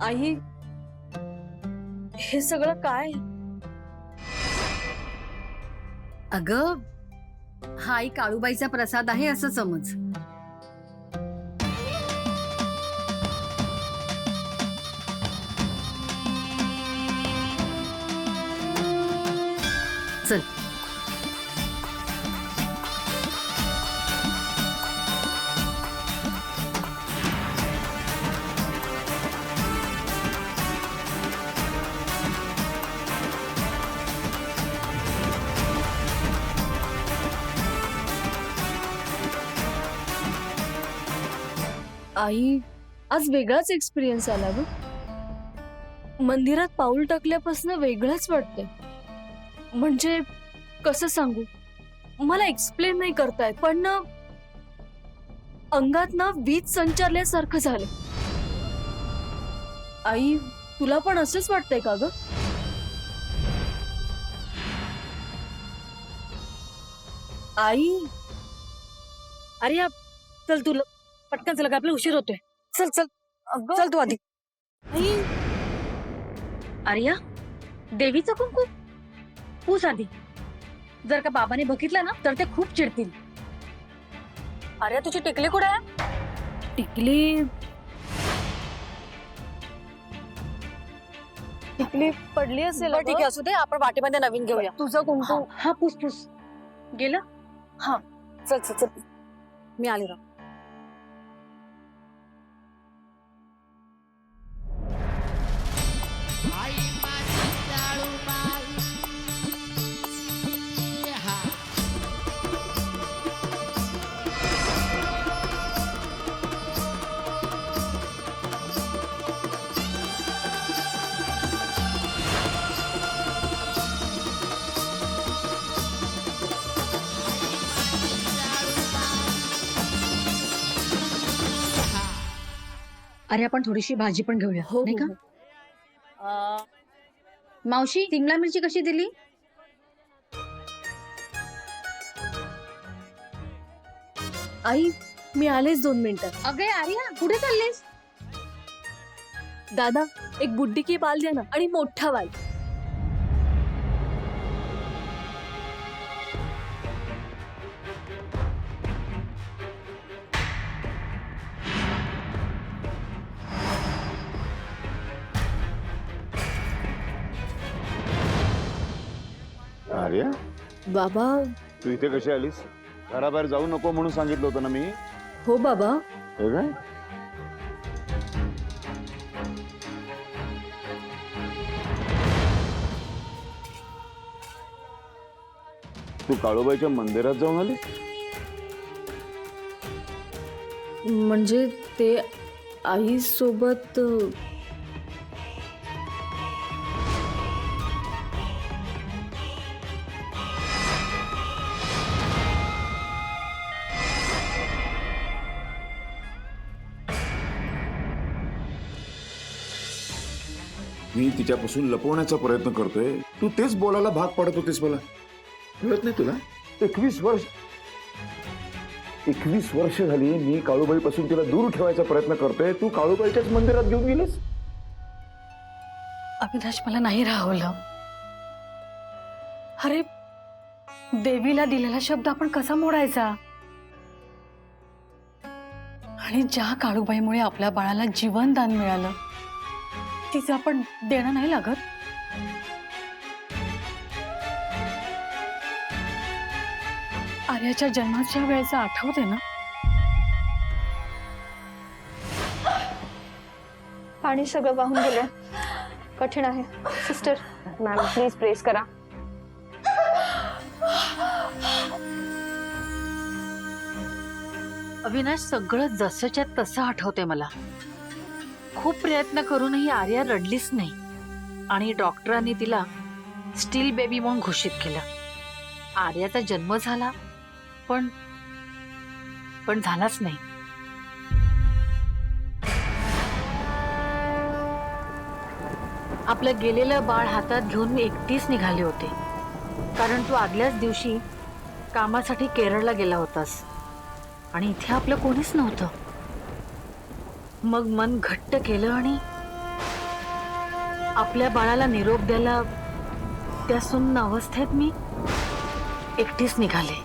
आई, हे सगळं काय? अगं, हा आई काळूबाईचा प्रसाद आहे असं समज. चल. आई, आज वेगळाच एक्सपिरियन्स आला ग. मंदिरात पाऊल टाकल्यापासून वेगळंच वाटतंय. म्हणजे कसं सांगू, मला एक्सप्लेन नाही करता येत, पण ना अंगात ना वीज संचारल्यासारखं झालं. आई, तुला पण असंच वाटतंय का ग? आई, अरे चल तुला पटकन चल, आपला उशीर होतोय. चल चल अगं, चल तू आधी. आई, आर्या, देवीचं कुंकू पूस आधी. जर का बाबाने बघितलं ना तर ते खूप चिडतील. आर्या, तुझी टिकली कुठे आहे? टिकली टिकली पडली असेल. बरं, ठीक आहे, असू दे, आपण वाटेमध्ये नवीन घेऊया. तुझं कुंकू. हा पूस पूस. गेलं? हा, चल चल चल, मी आले राव. अरे, आपण थोडीशी भाजी पण घेऊया, हो, नाही हो, का? मावशी, सिमला मिरची कशी दिली? आई, मी आलेच 2 मिनिटात. अगे आर्या, कुठे चाललीस? दादा, एक बुड्डी की बाल द्या ना, आणि मोठा वाल. आर्या, बाबा. तू इथे कशी आलीस? घराबाहेर जाऊ नको म्हणून सांगितलं होतं ना मी. हो बाबा. हे काय? तू काळूबाईच्या मंदिरात जाऊन आलीस? म्हणजे ते आई सोबत. मी तिच्यापासून लपवण्याचा प्रयत्न करतोय, तू तेच बोलायला भाग पडत होतीस. मला कळत नाही तुला? 21 वर्ष झाली मी काळूबाई पासून तिला दूर ठेवायचा प्रयत्न करतोय, तू काळूबाईच्याच मंदिरात घेऊन गेलीस. अविनाश, मला नाही राहवलं. अरे, देवीला दिलेला शब्द आपण कसा मोडायचा? आणि ज्या काळूबाईमुळे आपल्या बाळाला जीवनदान मिळालं, तिचं आपण देणं नाही लागत. आर्याच्या जन्माच्या वेळेचा आठवते ना? पाणी सगळं वाहून गेलं. कठीण आहे. सिस्टर, मॅम प्लीज प्रेस करा. अविनाश, सगळं जसंच्या तसं आठवते मला. खूप प्रयत्न करूनही आर्या रडलीच नाही आणि डॉक्टरांनी तिला स्टील बेबी म्हणून घोषित केलं. आर्याचा जन्म झाला, पण झालाच नाही. आपलं गेलेलं बाळ हातात घेऊन मी एकटीच निघाले होते, कारण तू आदल्याच दिवशी कामासाठी केरळला गेला होतास आणि इथे आपलं कोणीच नव्हतं. मग मन घट्ट केलं आणि आपल्या बाळाला निरोप द्यायला त्या सुन्न अवस्थेत मी एकटीच निघाले.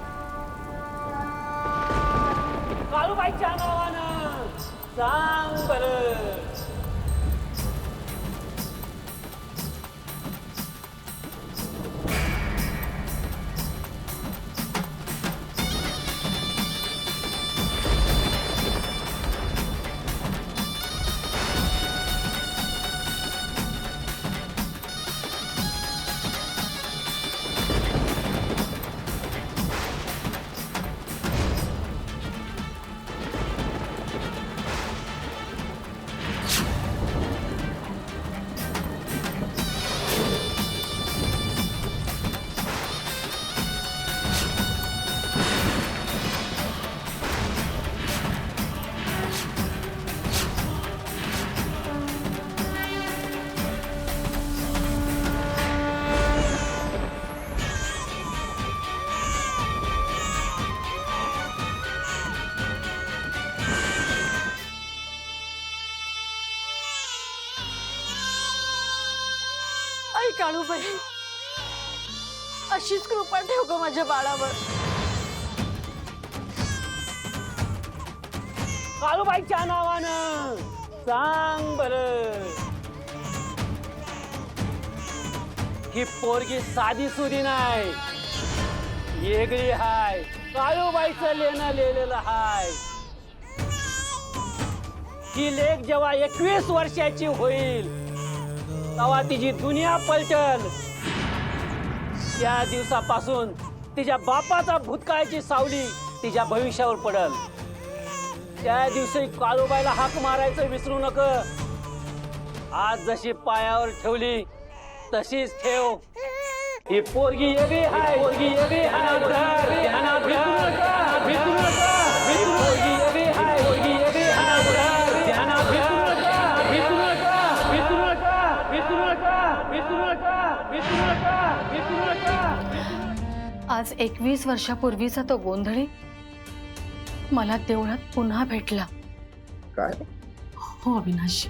काळूबाईच्या नावानं सांग बरं. आई काळूबाई, अशीच कृपा ठेव ग माझ्या बाळावर. काळूबाईच्या नावानं सांग बरं. ही पोरगी साधी सुधी नाही, वेगळी हाय. काळूबाईचं लेणं लिहिलेलं हाय. ही लेक जेव्हा 21 वर्षाची होईल तेव्हा तिची दुनिया पलटल. त्या दिवसापासून तिच्या बापाचा भूतकाळाची सावली तिच्या भविष्यावर पडल. त्या दिवशी काळूबाईला हाक मारायचं विसरू नका. आज जशी पायावर ठेवली तशीच ठेव. ही पोरगी येवी हाय, पोरगी येवी हाय. ध्यानात विसरू नका, विसरू नका. ही पोरगी येवी हाय, पोरगी येवी हाय. ध्यानात विसरू नका, विसरू नका, विसरू नका, विसरू नका, विसरू नका, विसरू नका, विसरू नका. आज 21 वर्षापूर्वीचा तो गोंधळी मला देवळात पुन्हा भेटला. काय हो अविनाश,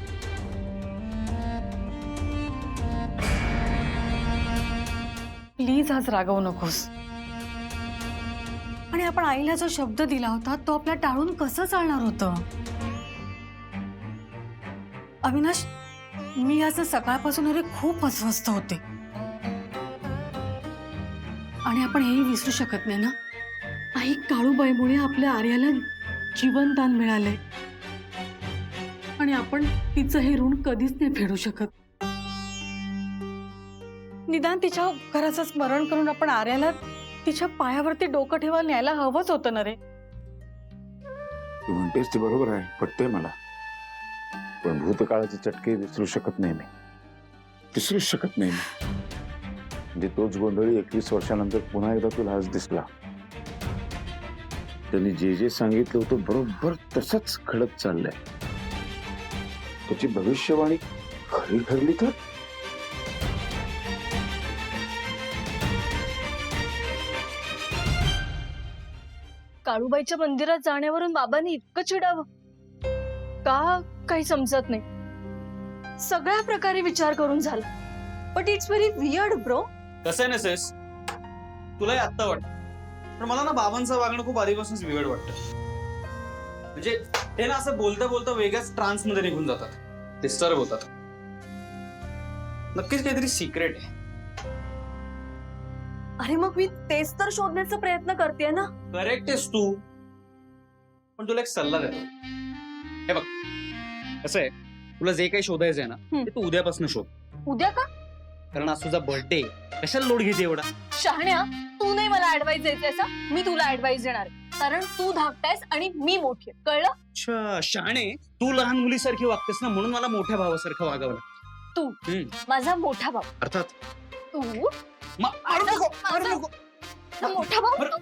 प्लीज आज रागवू नकोस. आणि आपण आईला जो शब्द दिला होता तो आपल्या टाळून कसं चालणार होतं? अविनाश, मी आज सकाळपासून अरे खूप अस्वस्थ होते. आणि आपण हेही विसरू शकत नाही ना, आई काळूबाईमुळे आपल्या आर्याला जीवनदान मिळाले आणि आपण तिचं हे ऋण कधीच नाही फेडू शकत. निदान तिच्या घराचं स्मरण करून आपण आर्याला तिच्या पायावरती डोकं ठेवायला न्यायला हवंच होतं ना रे. तू म्हणतेस ते बरोबर आहे, पटतंय मला. पण भूतकाळाचे चटके विसरू शकत नाही मी, विसरूच शकत नाही मी. म्हणजे तोच गोंधळी 21 वर्षानंतर पुन्हा एकदा तुला आज दिसला. त्यांनी जे जे सांगितलं होतं बरोबर तसंच घडत चाललंय. त्याची भविष्यवाणी खरी ठरली तर काळूबाईच्या मंदिरात जाण्यावरून बाबांनी इतकं चिडावं का काही समजत नाही. सगळ्या प्रकारे विचार करून झाला, but it's very weird bro. कसं आहे ना सेस, तुलाही आत्ता वाटत, पण मला ना बाबांचं वागणं खूप आधीपासूनच बिघड वाटतं. म्हणजे ते ना असं बोलता बोलता वेगळ्याच ट्रान्स मध्ये निघून जातात, डिस्टर्ब होतात. नक्कीच काहीतरी सिक्रेट आहे. अरे मग मी तेच तर शोधण्याचा प्रयत्न करतेय ना. करेक्ट आहेस तू, पण तुला एक सल्ला देतो. हे बघ, कसं आहे, तुला जे काही शोधायचंय ना ते तू उद्यापासून शोध. उद्या का? कारण आज तुझा बर्थडे, कशाला लोड घेते एवढा? शहाण्या, तू नाही मला ऍडवाइस द्यायचा, मी तुला ऍडवाइस देणार आहे. कारण तू धाकटायस आणि मी मोठी आहे, कळलं? अच्छा शहाणे, तू लहान मुलीसारखी वागतेस ना, म्हणून मला मोठ्या भावासारखं वागावं लागतं. तू माझा मोठा भाऊ. अर्थात तू मारू नको, मारू नको. मोठा भाऊ. बरं.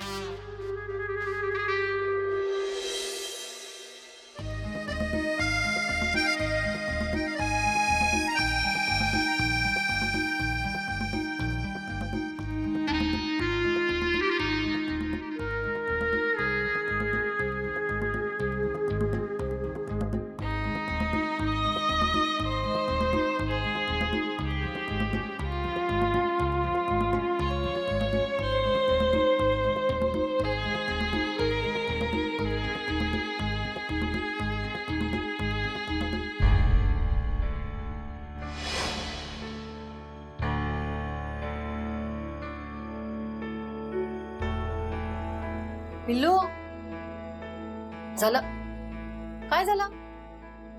पिल्लू झालं काय झालं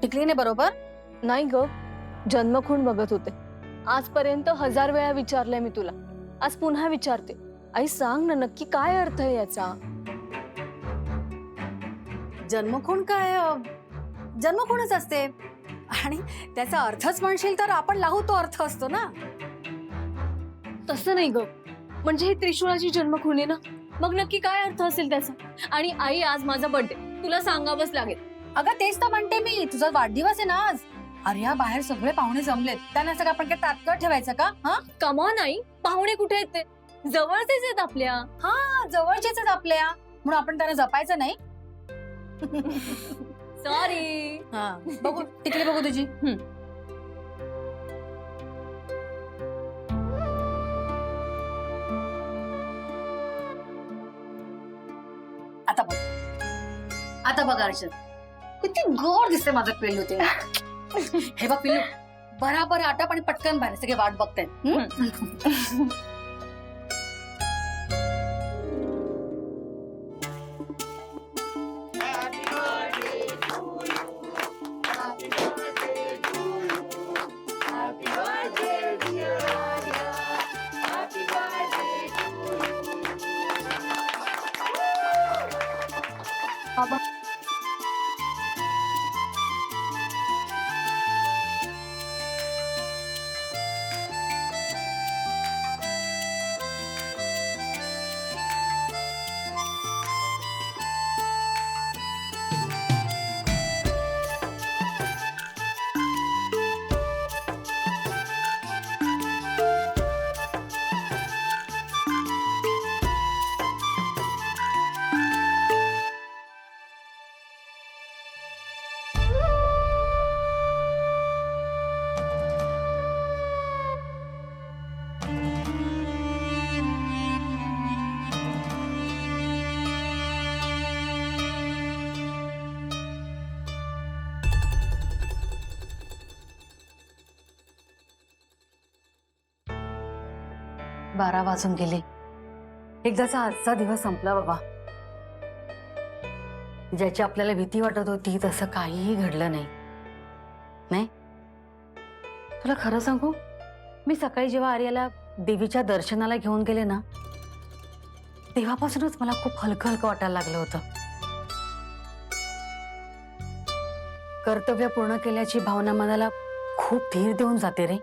टिकलीने बरोबर नाही ग, जन्मखून बघत होते. आजपर्यंत 1000 वेळा विचारलंय मी तुला, आज पुन्हा विचारते. आई सांग ना, नक्की काय अर्थ आहे याचा? जन्मखूण काय जन्मखूणच असते आणि त्याचा अर्थच म्हणशील तर आपण लावू तो अर्थ असतो ना. तसं नाही ग, म्हणजे ही त्रिशूळाची जन्मखूण आहे ना, मग नक्की काय अर्थ असेल त्याचा? आणि आई, आज माझा बर्थडे, तुला सांगावंच लागेल. अगं तेच तर म्हणते मी, तुझा वाढदिवस आहे ना आज. अरे बाहेर सगळे पाहुणे जमलेत, त्यांना सगळं आपण काय तात्काळ ठेवायचं का? हा कमॉन आई, पाहुणे कुठे आहेत? ते जवळचेच आहेत आपल्या. हा जवळचेच आहेत आपल्या, म्हणून आपण त्यांना जपायचं नाही. सॉरी. हा बघू टिकली बघू तुझी. आता बघ, आता बघ अर्चन, किती गोड दिसते माझं पिल्लू ते. हे बघ पिल्लू, बराबर आटाप आणि पटकन बाहेर, सगळे वाट बघतायत. बारा वाजून गेले, एकदाचा आजचा दिवस संपला बाबा. ज्याची आपल्याला भीती वाटत होती तसं काहीही घडलं नाही. नाही तुला खरं सांगू, मी सकाळी जेव्हा आर्याला देवीच्या दर्शनाला घेऊन गेले ना, तेव्हापासूनच मला खूप हलकं हलकं वाटायला लागलं होतं. कर्तव्य पूर्ण केल्याची भावना मनाला खूप धीर देऊन जाते रे.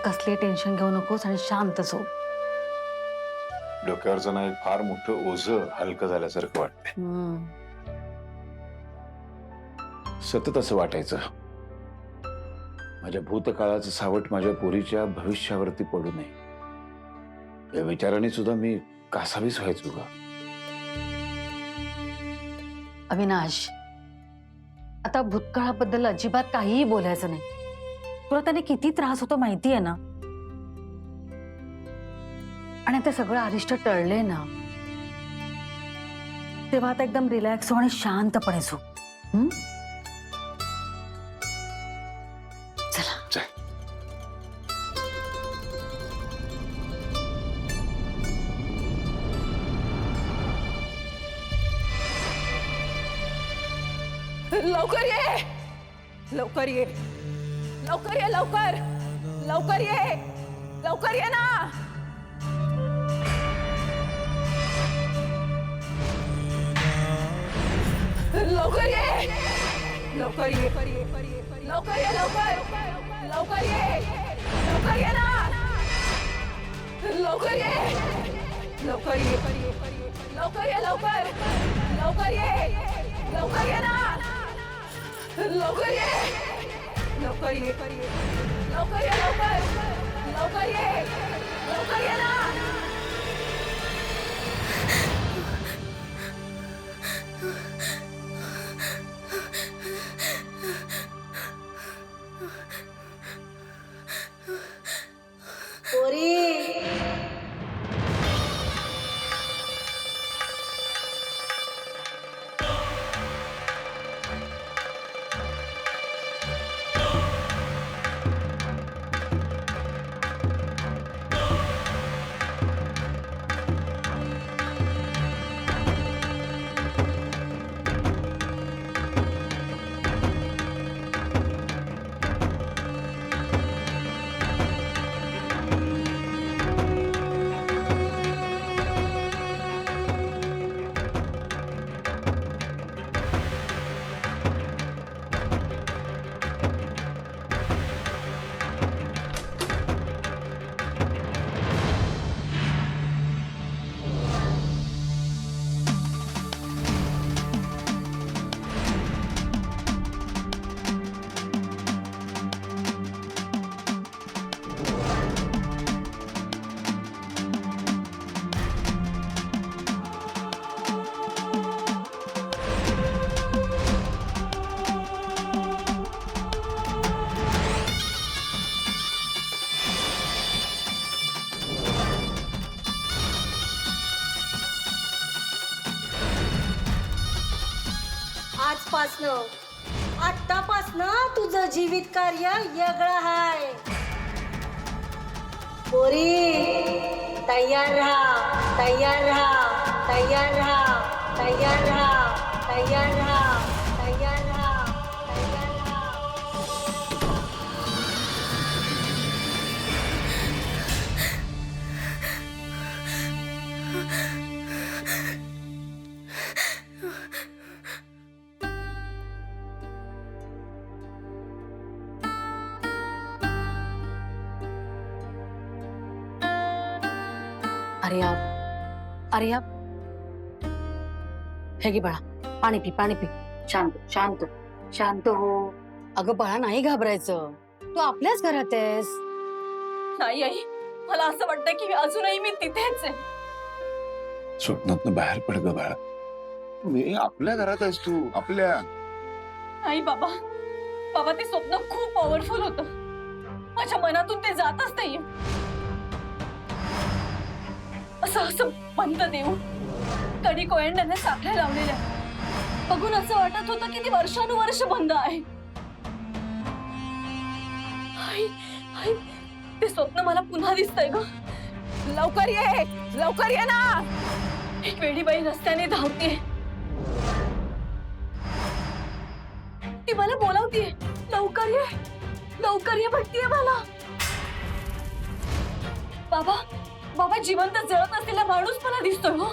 कसले टेन्शन घेऊ नकोस आणि शांत झोप. डोक्यावरचं ना एक फार मोठं ओझं हलकं झाल्यासारखं वाटतंय. सतत असं वाटायचं, माझ्या भूतकाळाचं सावट माझ्या पोरीच्या भविष्यावरती पडू नये, या विचाराने सुद्धा मी कासावीस व्हायचो का. अविनाश, आता भूतकाळाबद्दल अजिबात काहीही बोलायचं नाही. तुला त्याने किती त्रास होतो माहितीये ना, आणि आता सगळं अरिष्ट टळले ना, तेव्हा आता एकदम रिलॅक्स हो आणि शांतपणे झोप. चला लवकर ये, लवकर ये, लवकर ये, लवकर लवकर ये, लवकर ये ना. लवकर ये, लवकर ये, लवकर ये, लवकर लवकर ये, लवकर ये ना. लवकर ये, लवकर ये, लवकर ये, लवकर लवकर ये, लवकर ये ना. लवकर ये, लवकर ये, लवकर ये, लवकर लवकर ये, लवकर ये ना. आत्तापासनं तुझं जीवित कार्य वेगळं आहे. पोरी तयार राहा, तयार राहा, तयार राहा, तयार राहा, तयार राहा, तयार राहा, तयार राहा. अरे हे घे बाळा, पाणी पी, पाणी पी. शांत शांत शांत हो. अगं बाळा, नाही घाबरायचं, तू आपल्याच घरात आहेस. नाही आई, मला असं वाटतं की अजूनही मी तिथेच आहे. स्वप्नातनं बाहेर पड ग बाळा. मी आपल्या घरात आहेस तू, आपल्या. नाही बाबा, बाबा ते स्वप्न खूप पॉवरफुल होतं. माझ्या मनातून ते जातच नाहीये. असं बंद देऊ कधी कोयंड्याने साखळ्या लावलेल्या बघून असं वाटत होतं की ती वर्षानुवर्ष बंद आहे. आई, आई, ते स्वप्न मला पुन्हा दिसतंय ग. लवकर ये ना. एक वेडी बाई रस्त्याने धावते, ती मला बोलावतीये, लवकर ये भटतीये मला. बाबा जिवंत जळत असलेला माणूस मला दिसतोय. हो,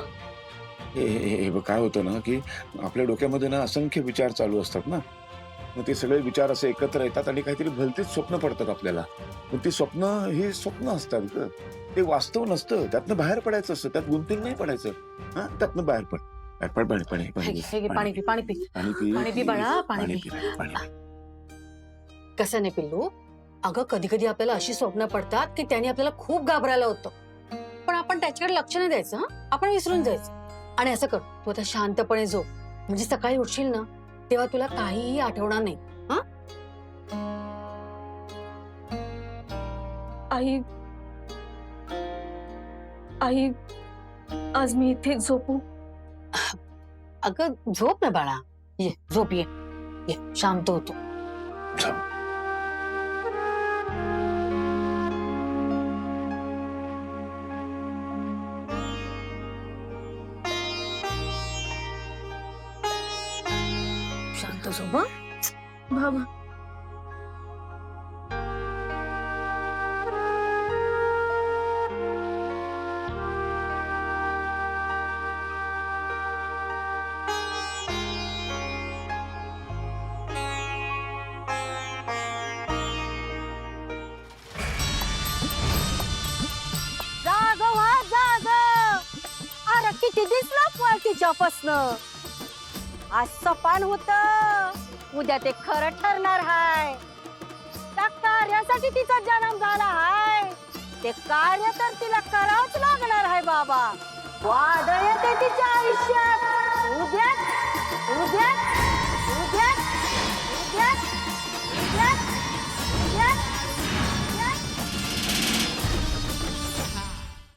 हे काय होतं ना की आपल्या डोक्यामध्ये ना असंख्य विचार चालू असतात ना. मग ते सगळे विचार असे एकत्र येतात आणि काहीतरी भलतीच स्वप्न पडतात आपल्याला. मग ती स्वप्न ही स्वप्न असतात ग, ते वास्तव नसतं. त्यातनं बाहेर पडायचं असतं, त्यात गुंतून नाही पडायचं. हा, त्यातनं बाहेर पड. पाणी हे घे, पाणी पी, पाणी पी. पाणी पी बाळा, पाणी पी. कसं नाही पिल्लू, अगं कधी कधी आपल्याला अशी स्वप्न पडतात की त्यांनी आपल्याला खूप घाबरायला होतं, पण आपण त्याच्याकडे लक्ष नाही द्यायचं. आपण विसरून जायचं. आणि असं कर, तू आता शांतपणे झोप, म्हणजे सकाळी उठशील ना तेव्हा तुला काहीही आठवणार नाही. आई, आज मी इथे झोपू? अगं झोप ना बाळा, ये झोप, ये शांत होतो. शांत झोप. बाबा, अरे किती दिसला पळतीच्यापासनं. आज सपान होत, उद्या ते खरं ठरणार हाय. त्या कार्यासाठी तिचा जन्म झाला हाय, ते कार्य तर तिला करावंच लागणार हाय बाबा. वादळ येते तिच्या आयुष्यात. उद्या